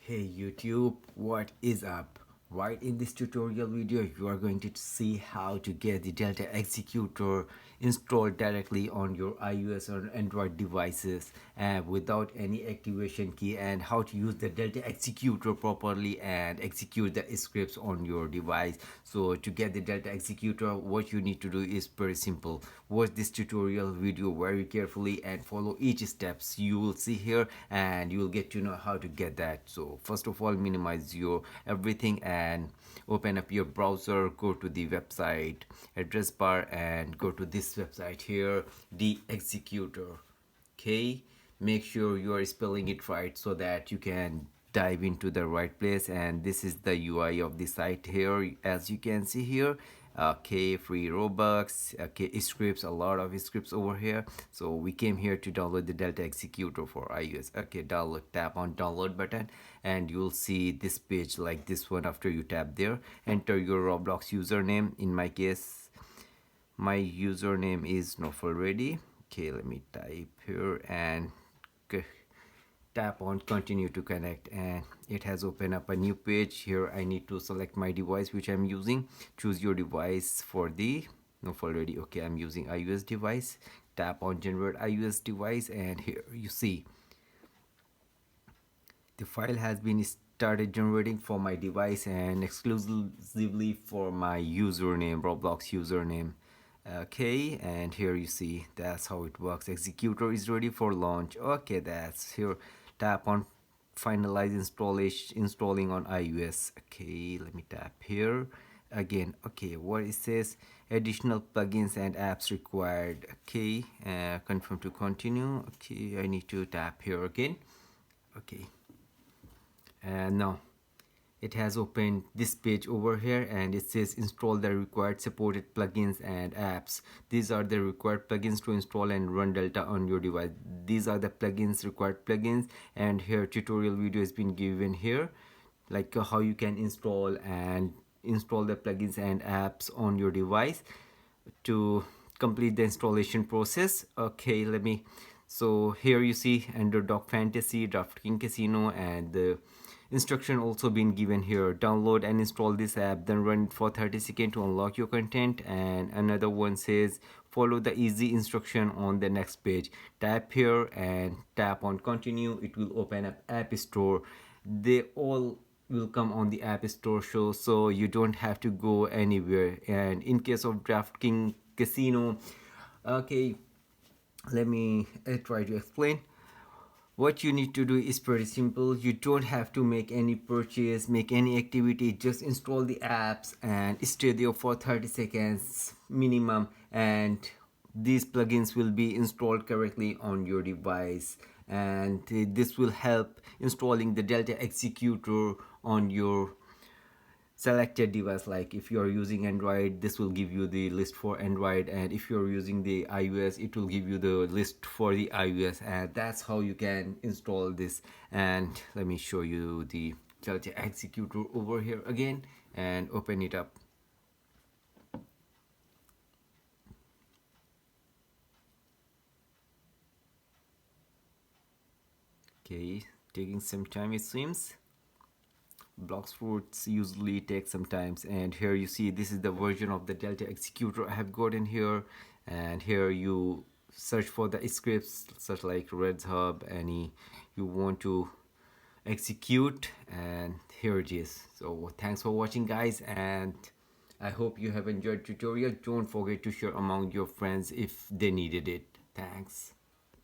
Hey YouTube, what is up? Right, in this tutorial video you are going to see how to get the Delta Executor installed directly on your iOS or Android devices and without any activation key, and how to use the Delta Executor properly and execute the scripts on your device. So to get the Delta Executor, what you need to do is very simple. Watch this tutorial video very carefully and follow each steps you will see here, and you will get to know how to get that. So first of all, minimize your everything and open up your browser, go to the website address bar and go to this website here, the Executor. Okay, make sure you are spelling it right so that you can dive into the right place. And this is the UI of the site here, as you can see here. Okay, free Robux, okay, scripts, a lot of scripts over here. So we came here to download the Delta Executor for iOS. Okay, download, tap on download button and you'll see this page like this one. After you tap there, enter your Roblox username. In my case, my username is not already. Okay, let me type here and tap on continue to connect, and it has opened up a new page. Here I need to select my device which I'm using. Choose your device for the not already. Okay, I'm using iOS device. Tap on generate iOS device and here you see the file has been started generating for my device and exclusively for my username, Roblox username. Okay, and here you see that's how it works. Executor is ready for launch. Okay, that's here. Tap on finalize installation, installing on iOS. Okay, let me tap here again. Okay, what it says, additional plugins and apps required. Okay, confirm to continue. Okay, I need to tap here again. Okay, and now it has opened this page over here and it says install the required supported plugins and apps. These are the required plugins to install and run Delta on your device. These are the plugins, required plugins, and here tutorial video has been given here, like how you can install the plugins and apps on your device to complete the installation process. Okay, let me, so here you see Underdog Fantasy, DraftKings Casino, and the instruction also been given here. Download and install this app, then run it for 30 seconds to unlock your content. And another one says follow the easy instruction on the next page. Tap here and tap on continue. It will open up App Store. They all will come on the App Store show, so you don't have to go anywhere. And in case of DraftKings Casino, okay, let me try to explain. What you need to do is pretty simple. You don't have to make any purchase, make any activity. Just install the apps and stay there for 30 seconds minimum, and these plugins will be installed correctly on your device. And this will help installing the Delta Executor on your selected device. Like if you are using Android, this will give you the list for Android, and if you're using the iOS, it will give you the list for the iOS. And that's how you can install this. And let me show you the Delta Executor over here again and open it up. Okay, taking some time it seems. Blocks fruits usually take some times. And here you see this is the version of the Delta Executor I have gotten here. And here you search for the scripts such like Red's Hub, any you want to execute, and here it is. So thanks for watching guys, and I hope you have enjoyed tutorial. Don't forget to share among your friends if they needed it. Thanks.